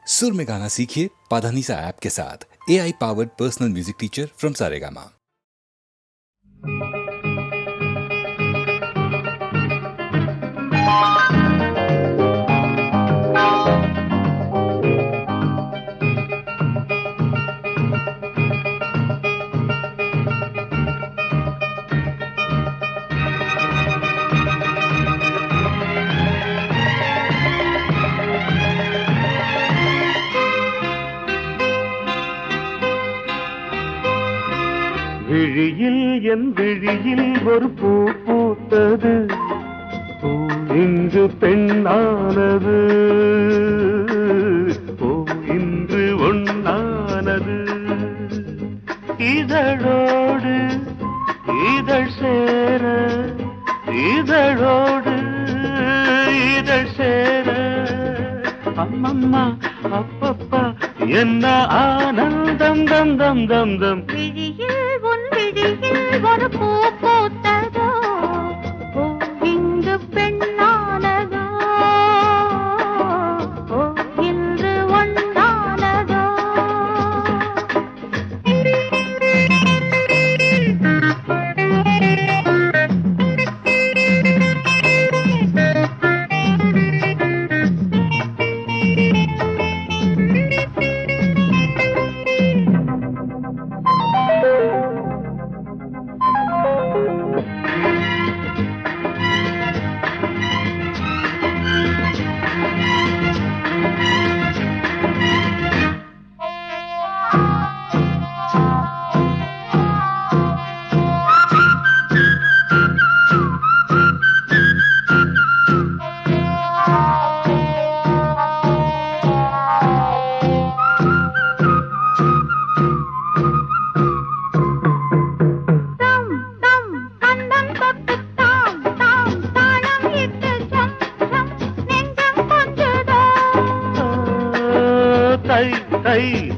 सुर में गाना सीखिए पाधानीसा ऐप के साथ। AI powered personal music teacher from Saregama. விழியில் என் விழியில் ஒரு பூ பூத்தது, பூ இன்று பெண்ணானது, பூ இன்று ஒண்ணானது. இதழோடு இதழ் சேர, இதழோடு இதழ் சேர, அம்மம்மா அப்பப்பா என்ன ஆனந்தம் தம் தம் தம் தம். ஒரு பூ பூத்ததோ, பூ இங்கு பெண்ணானதோ, பூ இன்று ஒண்ணானதோ.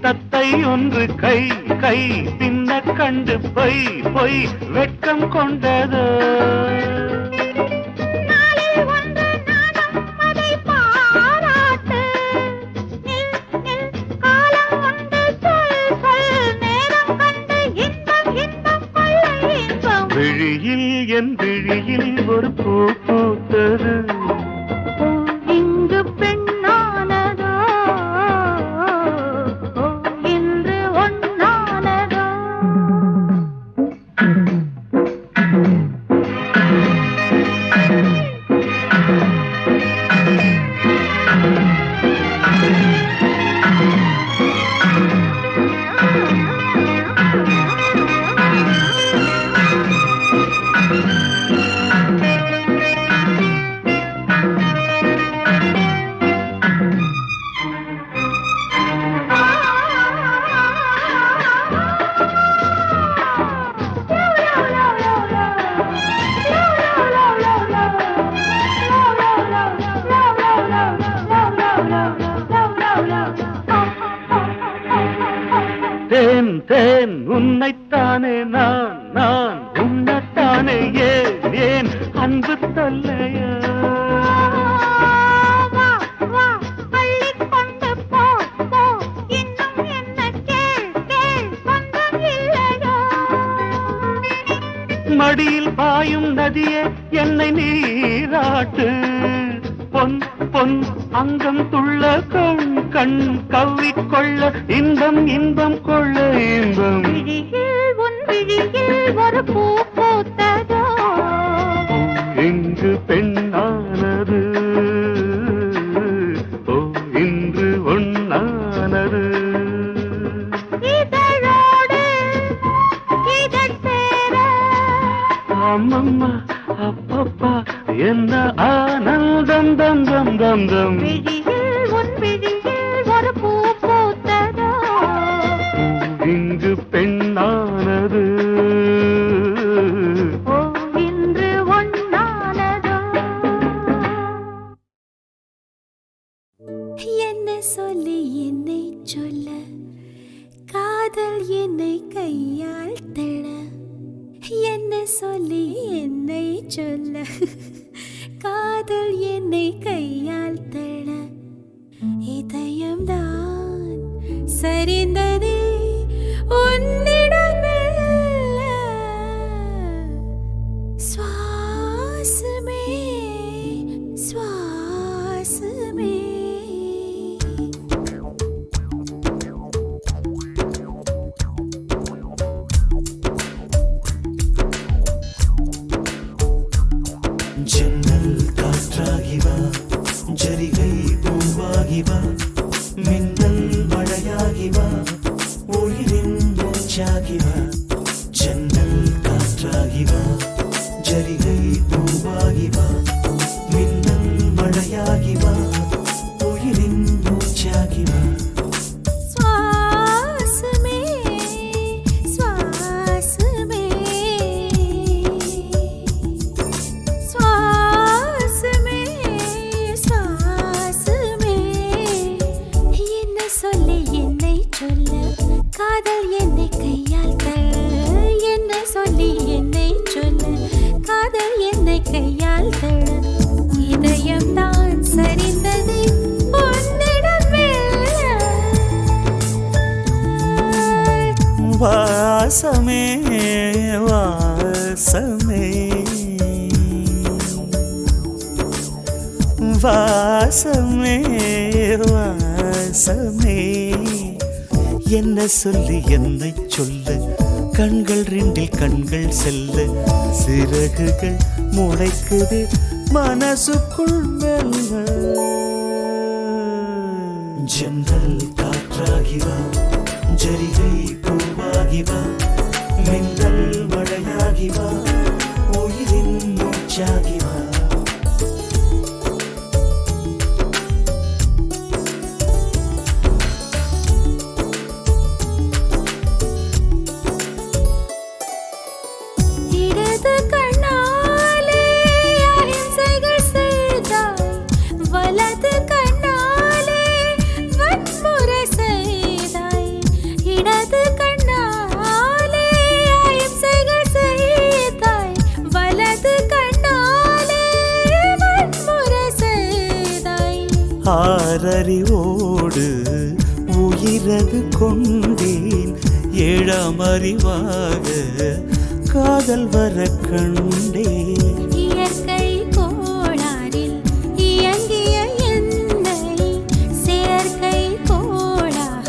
தத்தை ஒன்று கை கை பின்ன கண்டு பொய் பொய் வெட்கம் கொண்டது. விழியில் என் விழியில் ஒரு பூ பூத்தது, இங்கு பெண்ணானதோ, இன்று ஒண்ணானதோ. தேன் தேன் உன்னைத்தானே நான் நான் உன்னைத்தானே ஏன் ஏன் அன்பு தொல்லையா. மடியில் பாயும் நதியே என்னை நீராட்டு, பொன் பொன் அங்கம் துள்ள கண் கண் கவ்விக்கொள்ள இன்பம் இன்பம் கொள்ள இன்பம். விழியில் உன் விழியில் ஒரு பூ பூத்ததோ, இங்கு பெண்ணானது, ஓ இன்று ஒண்ணானது. இதழோடு இதழ் சேர, அம்மம்மா அப்பப்பா என்ன ஆனந்தம் தம் தம் தம் தம். விழியில் உன் விழியில் ஒரு பூ பூத்ததோ, இங்கு பெண்ணானது, ஓ இன்று ஒண்ணானதோ. என்ன சொல்லி என்னை சொல்ல, காதல் என்னை கையால் தள்ள. என்ன சொல்லி என்னை சொல்ல, காதல் என்னை கையால் தள்ள. இதயம்தான் சரிந்ததே உன்னிடம் மெல்ல. சுவாசமே சுவாசமே ஜன்னல் காற்றாகி வா, ஜரிகை பூவாகி வா, மின்னல் மழையாகி வா, உயிரின் மூச்சாகி வா. ஜன்னல் காற்றாகி வா, ஜரிகை பூவாகி வா, மின்னல் மழையாகி வா, உயிரின் மூச்சாகி வா. சுவாசமே சுவாசமே சுவாசமே சுவாசமே. என்ன சொல்லி என்னை சொல்ல, காதல் என்னை கையால் தள்ள. என்ன சொல்லி என்னை சொல்ல, காதல் என்னை கையால் தள்ள. இதயம் தான் சரிந்தது உன்னிடம் மெல்ல. வாசமே வாசமே வாசமே வாசமே. என்ன சொல்லி என்னை சொல்ல, கண்கள் ரெண்டில் கண்கள் செல்ல, சிறகுகள் முளைக்குது மனசுக்குள் மெல்ல. ஜன்னல் காற்றாகி வா, ஜரிகை பூவாகி வா, மின்னல் மழையாகி வா, உயிரின் மூச்சாகி வா. இடது கண்ணாலே அகிம்சைகள் செய்தாய், வலது கண்ணாலே வன்முறை செய்தாய். இடது கண்ணாலே அகிம்சைகள் செய்தாய், வலது கண்ணாலே வன்முறை செய்தாய். ஆறறிவோடு உயிரது கொண்டேன், ஏழாம் அறிவாக காதல் வர கண்டேன். இயற்கை கோளாறில் இயங்கிய என்னை செயற்கை கோளாக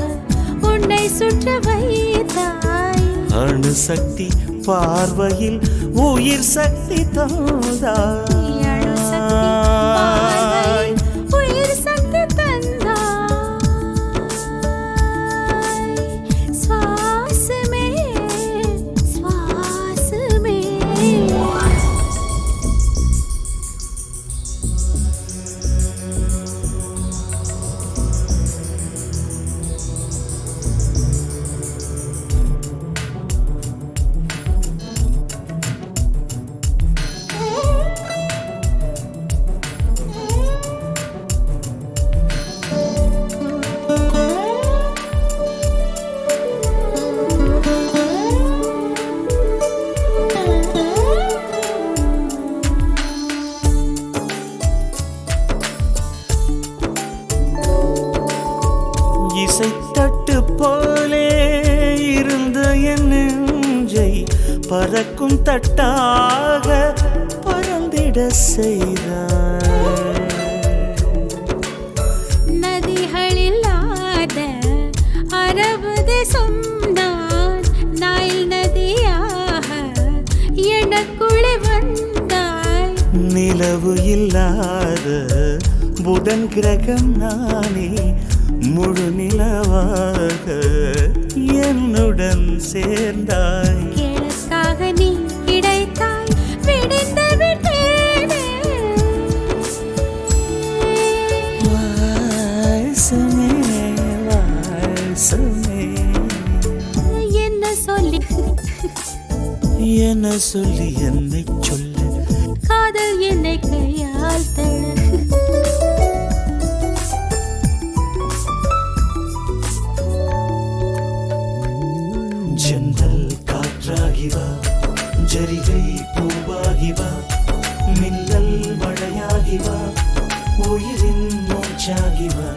உன்னை சுற்ற வைத்தாய். அணுசக்தி பார்வையில் உயிர் சக்தி தந்தாய். அணுசக்தி பார்வையில் உயிர் சக்தி தந்தாய். சுவாசமே சுவாசமே. இசைத்தட்டு போலே இருந்த என் நெஞ்சை பறக்கும் தட்டாக பறந்திட செய்தாய். நதிகளில்லாத அரபு தேசம் நான், நைல் நதியாக எனக்குள்ளே வந்தாய். நிலவு இல்லாத புதன் கிரகம் நானே, முழு நிலவாக என்னுடன் சேர்ந்தாய். கிழக்காக நீ கிடைத்தாய், விடிந்து விட்டேனே. வாசமே வாசமே. என்ன சொல்லி என்ன சொல்லி என்னை சொல்ல, காதல் என்னை கையால் தள்ள. ஜன்னல் காற்றாகி வா, ஜரிகை பூவாகி வா, மின்னல் மழையாகி வா, உயிரின் மூச்சாகி வா.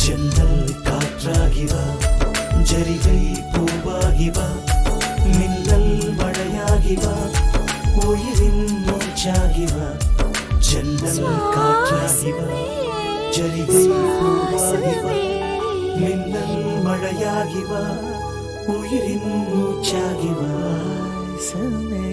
ஜன்னல் காற்றாகி வா, ஜரிகை பூவாகி வா மின்னல் மழையாகி வா உயிரின் மூச்சாகி வா ஜன்னல் காற்றாகி வா ஜரிகை பூவாகி வா மின்னல் மழையாகி வா உயிரின் மூச்சாகி வா சமே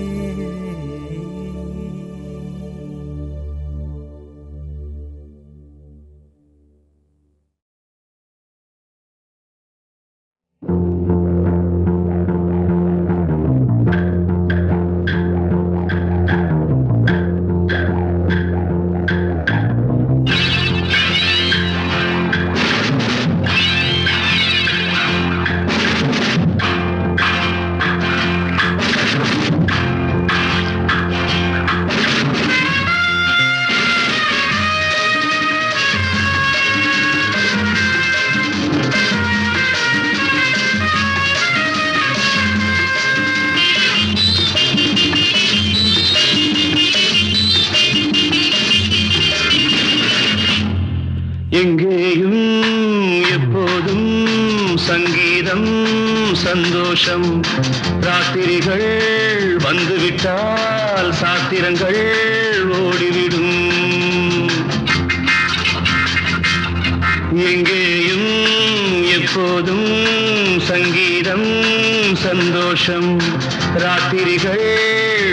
எங்கேயும் எப்போதும் சங்கீதம் சந்தோஷம் ராத்திரிகள் வந்துவிட்டால் சாத்திரங்கள் ஓடிவிடும் எங்கேயும் எப்போதும் சங்கீதம் சந்தோஷம் ராத்திரிகள்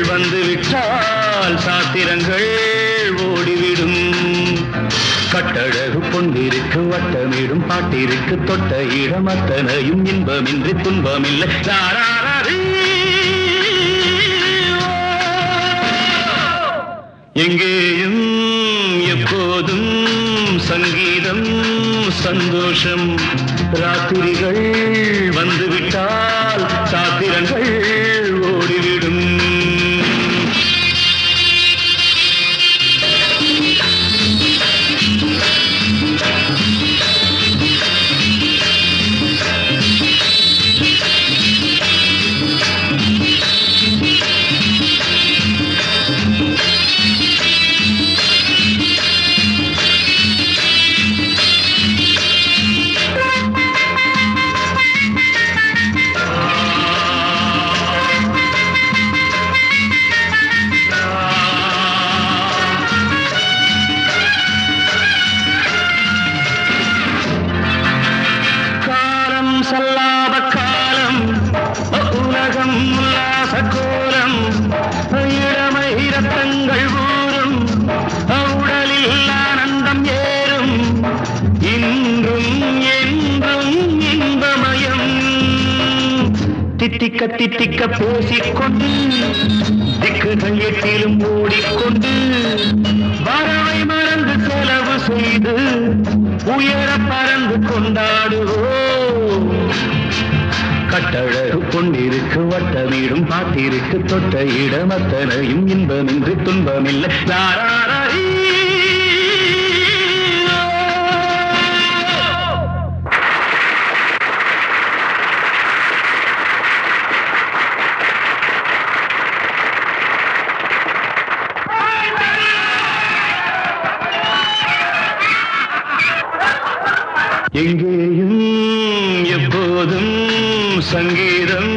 வந்துவிட்டால் சாத்திரங்கள் ஓடிவிடும் கட்டழகு பொன்னிருக்கு வட்டமிடும் பாட்டிற்கு தொட்ட இடம் அத்தனையும் இன்பமின்றி துன்பமில்லை எங்கேயும் எப்போதும் சங்கீதம் சந்தோஷம் ராத்திரிகள் வந்துவிட்டால் சாத்திரங்கள் ஓடிவிடும் சல்லாப காலம் உலகம் உல்லாச கோலம் இளமை ரத்தங்கள் ஊறும் உடலில் ஆனந்தம் ஏறும் இன்றும் என்றும் இன்பமயம் தித்திக்க தித்திக்க பேசிக்கொண்டு திக்குகள் எட்டிலும் ஓடிக்கொண்டு வரவை மறந்து செலவு செய்து உயர பறந்து கொண்டாடுவோம் கட்டழகு பொன்னிருக்கு வட்டமீடும் பாட்டிற்கு தொட்ட இடம் அத்தனையும் இன்பமின்றி துன்பமில்லை எங்கேயும் எப்போதும் சங்கீதம்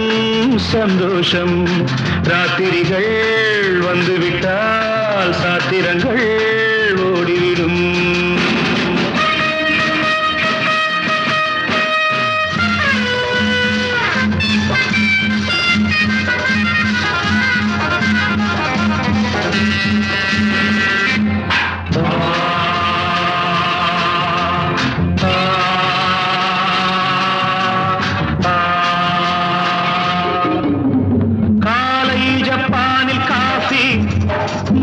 சந்தோஷம் ராத்திரிகள் வந்துவிட்டால் சாத்திரங்கள் ஓடிவிடும்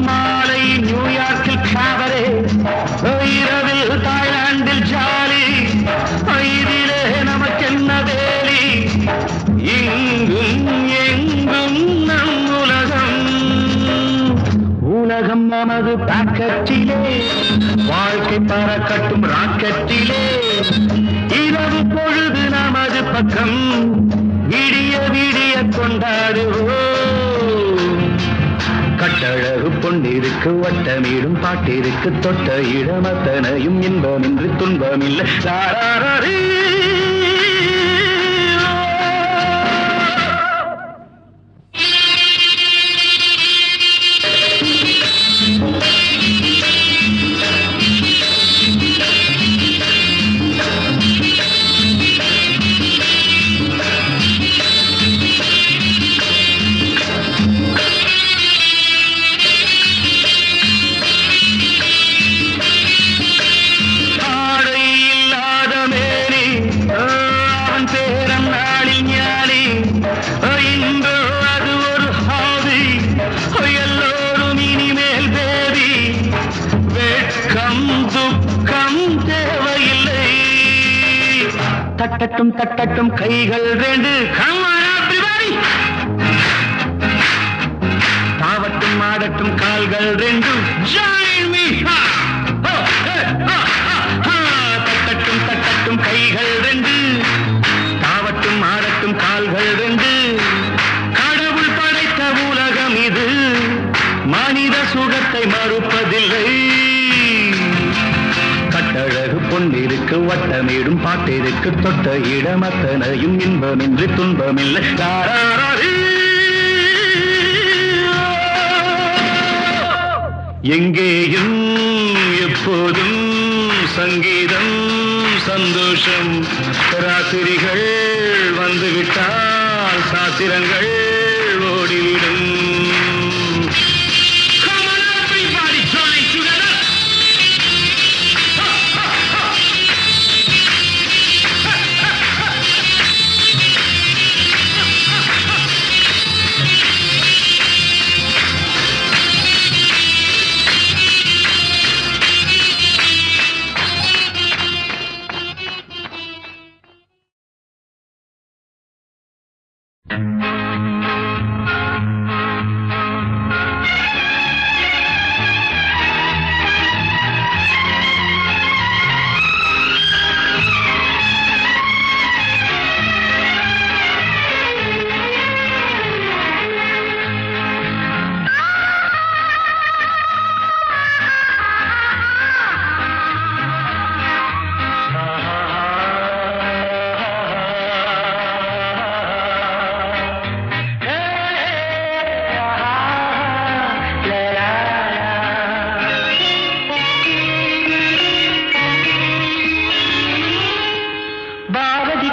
மாலை நியூயார்க்கில் காவரே இரவில் தாய்லாந்தில் ஜாலி இதிலே நமக்கென்ன வேலி இங்கும் எங்கும் நம் உலகம் உலகம் நமது பாக்கெட்டிலே வாழ்க்கை பறக்கட்டும் ராக்கெட்டிலே இரவு பொழுது நமது பக்கம் விடிய விடிய கொண்டாடுவோம் கட்டழகு பொன்னிருக்கு வட்டமீடும் பாட்டிற்கு தொட்ட இடம் அத்தனையும் இன்பமின்றி துன்பமில்லை தட்டட்டும் தட்டட்டும் கைகள் ரெண்டு தாவட்டும் ஆடட்டும் கால்கள் ரெண்டு தட்டட்டும் தட்டட்டும் கைகள் ரெண்டு தாவட்டும் ஆடட்டும் கால்கள் ரெண்டு கடவுள் படைத்த உலகம் இது மனித சுகத்தை மறுப்பதில்லை கட்டழகு பொன்னிருக்கு வட்டமேடும் பாட்டிற்கு தொட்ட இடம் அத்தனையும் இன்பமின்றி துன்பமில்லை எங்கேயும் எப்போதும் சங்கீதம் சந்தோஷம் ராத்திரிகள் வந்துவிட்டால் சாத்திரங்கள் ஓடிவிடும்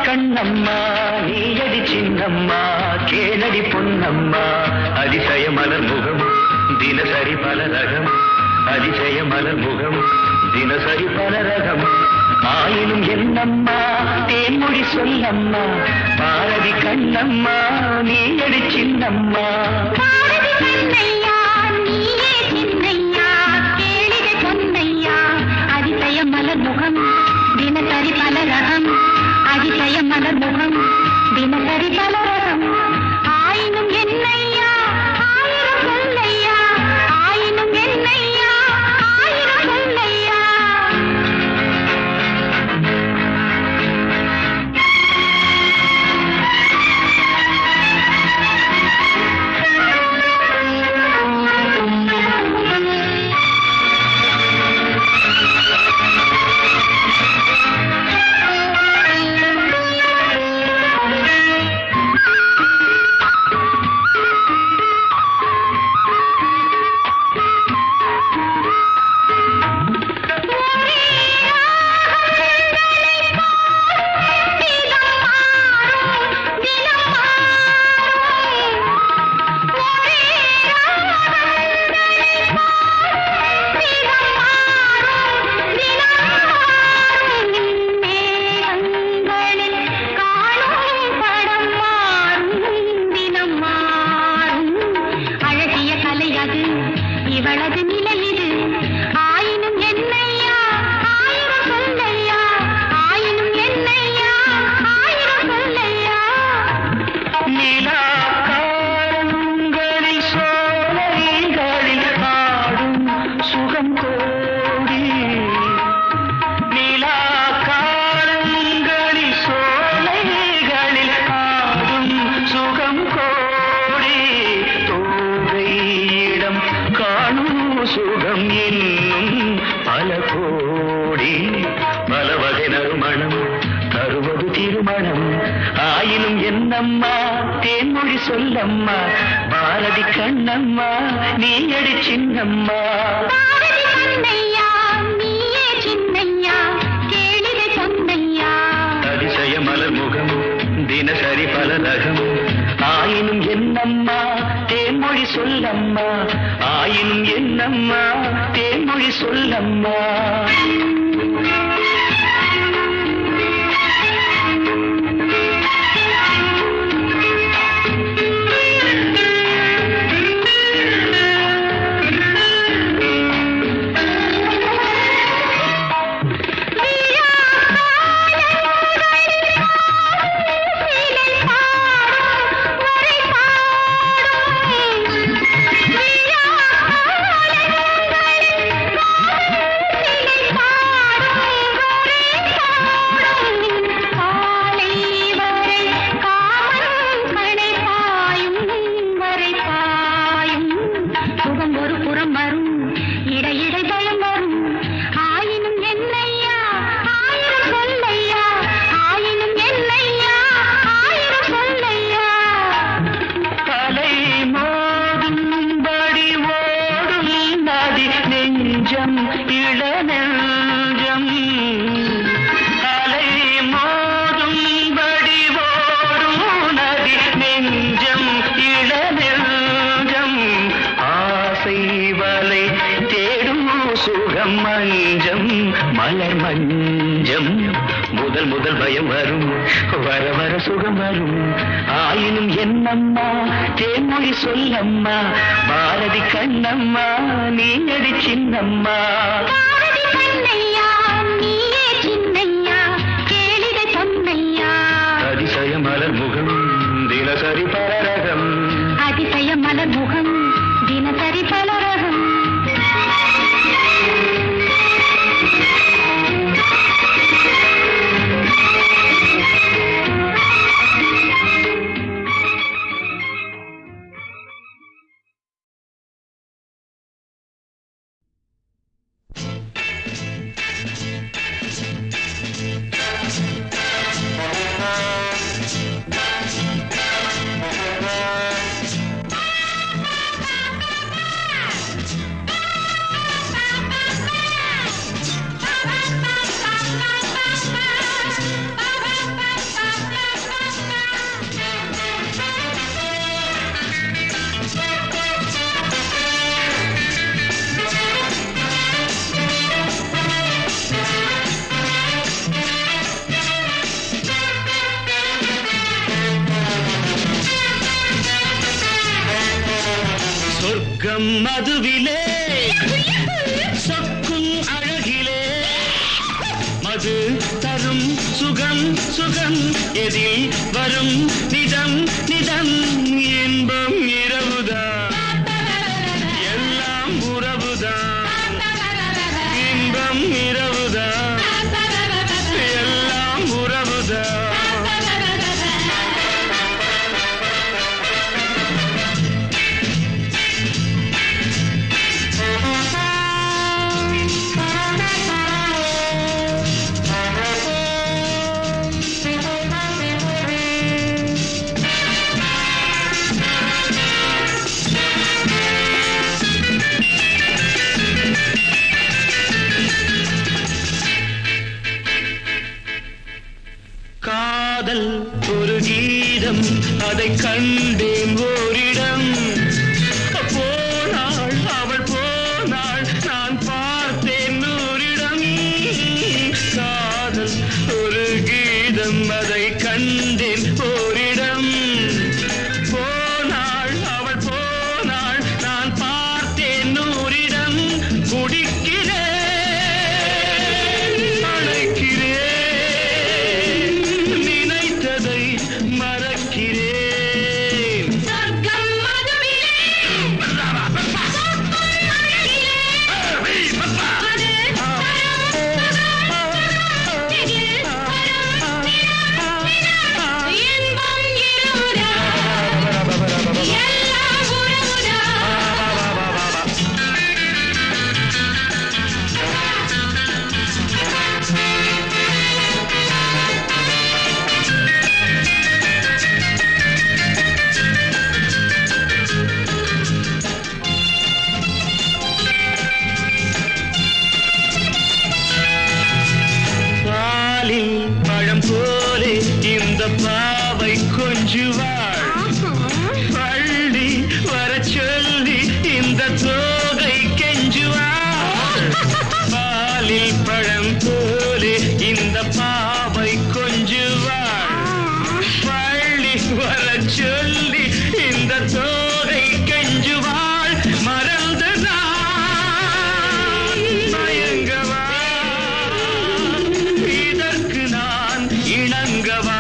கண்ணம்மா நீயடி சின்னம்மா கேளடி பொன்னம்மா அதிசய மலர் முகம் தினசரி பல ரகம் அதிசய மலர் முகம் தினசரி பல ரகம் ஆயினும் என்னம்மா தேன்மொழி சொல்லம்மா பாரதி கண்ணம்மா நீயடி சின்னம்மா மலர் முகம் தினசரி பல ரகம் அதிசய மலர் முகம் தினசரி பல ரகம் ஆயினும் என்னையா ஆயிரம் சொல்லையா ஆயினும் என்னையா ஆயிரம் சொல்லையா சுகம் என்னும் பல கோடி பல வகை நறுமணம் தருவது திருமணம் ஆயினும் என்னம்மா தேன்மொழி சொல்லம்மா பாரதி கண்ணம்மா நீயடி சின்னம்மா அதிசய மலர் முகம் தினசரி பல ரகம் ஆயினும் என்னம்மா தேன்மொழி சொல்லம்மா ஆயினும் என்னம்மா தேன்மொழி சொல்லம்மா மலர் மஞ்சம் முதல் முதல் பயம் வரும் வர வர சுகம் வரும் ஆயினும் என்னம்மா தேன்மொழி சொல்லம்மா பாரதி கண்ணம்மா நீ அடி சின்னம்மா பாரதி கண்ணையா நீயே சின்னையா கேளிகை பொன்னையா அதிசய மலர் முகம் தினசரி பரரகம் அதிசய மலர் முகம் தினசரி பலரகம் மதுவிலே சொக்கும் அழகிலே மது தரும் சுகம் சுகம் எதில் வரும் நிதம் நிதம் இன்பம் இரவுதான் எல்லாம் உறவுதான் இன்பம் இரவுதான் எல்லாம் உறவுதான் காதல் ஒரு கீதம் அதை கண்டேன் ஓரிடம் போனாள் அவள் போனாள் நான் பார்த்தேன் நூறிடம் காதல் ஒரு கீதம் அதை கண்டேன் ஓரிடம் போனாள் அவள் போனாள் நான் பார்த்தேன் நூறிடம் குடிக்கிறேன் பழம் போலே இந்த பாவை கொஞ்சுவாள் பள்ளி வர சொல்லி இந்த தோகை கெஞ்சுவாள் பாலில் பழம் போலே இந்த பாவை கொஞ்சுவாள் பள்ளி வர சொல்லி இந்த தோகை கெஞ்சுவாள் மறந்து நான் மயங்கவா இணங்கவா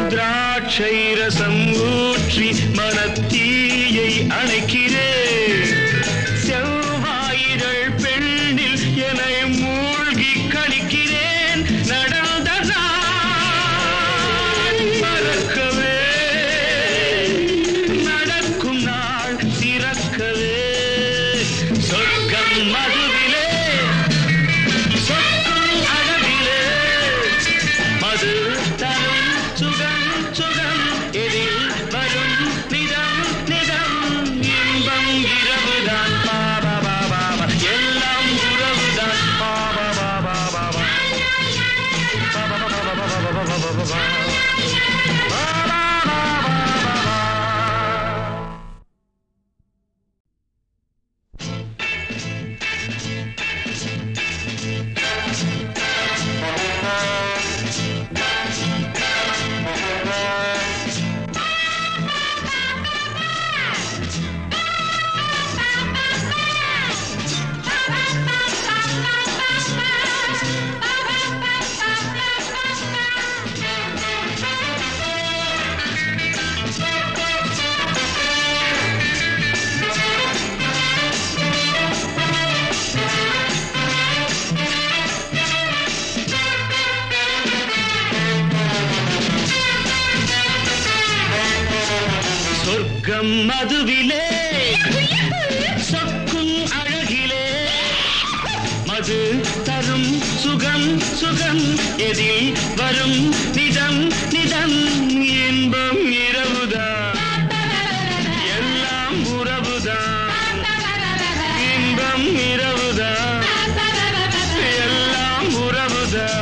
திராட்சை ரசம் ஊற்றி மனத்தீயை அணைக்கிறேன் செவ்வாயிரள் பெண்ணில் என்னை மூழ்கி கழிக்கிறேன் நடந்த நாள் மறக்கவே நடக்கும் நாள் திறக்கவே சொர்க்கம் மதுவிலே சொக்கும் அழகிலே மது தரும் சுகம் சுகம் எதில் வரும் நிதம் சொர்க்கம் மதுவிலே சொக்கும் அழகிலே மது தரும் சுகம் சுகம் எதில் வரும் நிதம் நிதம் இன்பம் இரவுதான் எல்லாம் உறவுதான் இன்பம் இரவுதான் எல்லாம் உறவுதான்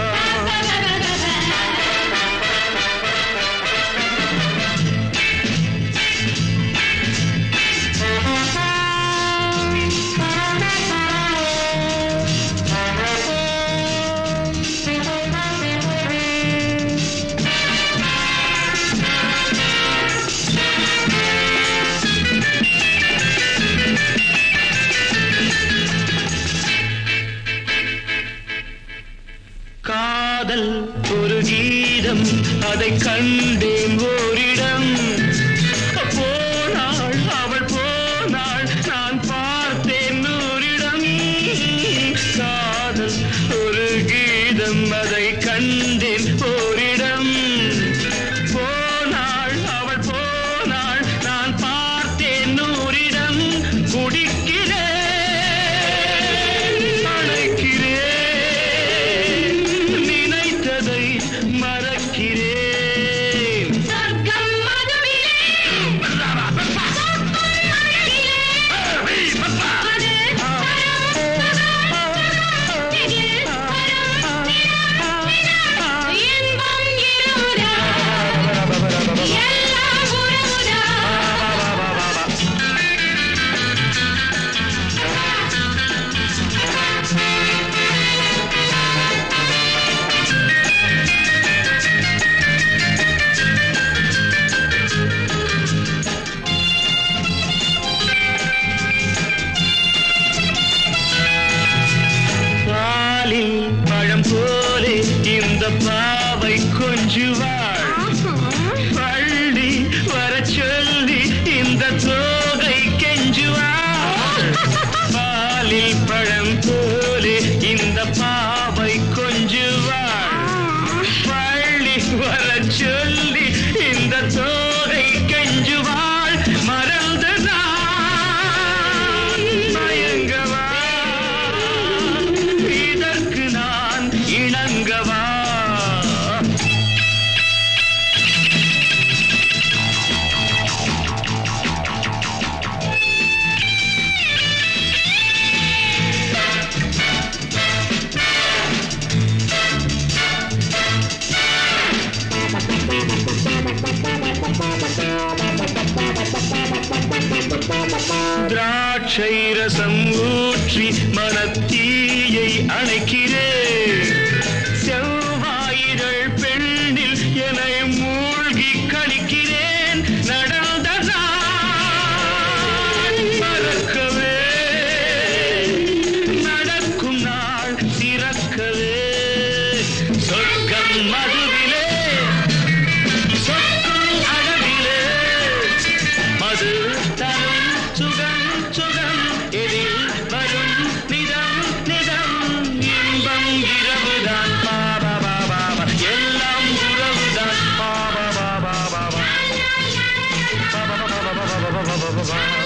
காதல் ஒரு கீதம் அதை கண்டேன் ஓரிடம் போனாள் அவள் போனாள் நான் பார்த்தேன் நூறிடம் காதல் ஒரு கீதம் அதை கண்டேன் ஓரிடம் போனாள் அவள் போனாள் நான் பார்த்தேன் நூறிடம் குடிக்கிறேன் அழைக்கிறேன் மறக்கிறேன் சொர்க்கம் மதுவிலே பழம் போலே இந்த பாவை கொஞ்சுவாள் பள்ளி வர சொல்லி இந்த தோகை கெஞ்சுவாள் பாலில் பழம் போலே இந்த பாவை கொஞ்சுவாள் பள்ளி வர சொல்லி இந்த தோகை கெஞ்சுவாள் மறந்து நான் மயங்கவா இதற்கு நான் இணங்கவா திராட்சை ரசம் ஊற்றி மனத்தீயை அணைக்கிறேன் செவ்வாயிரள் பெண்ணில் என்னை மூழ்கி கழிக்கிறேன் நடந்த நாள் மறக்கவே நடக்கும் நாள் திறக்கவே சொர்க்கம் மதுவிலே சொக்கும் அழகிலே மது தரும் சுகம் சுகம் எதில் வரும் நிதம் நிதம் இன்பம் இரவுதான் பாபா பாபா எல்லாம் உறவுதான் பாபா பாபா பாபா பாபா பாபா பாபா பாபா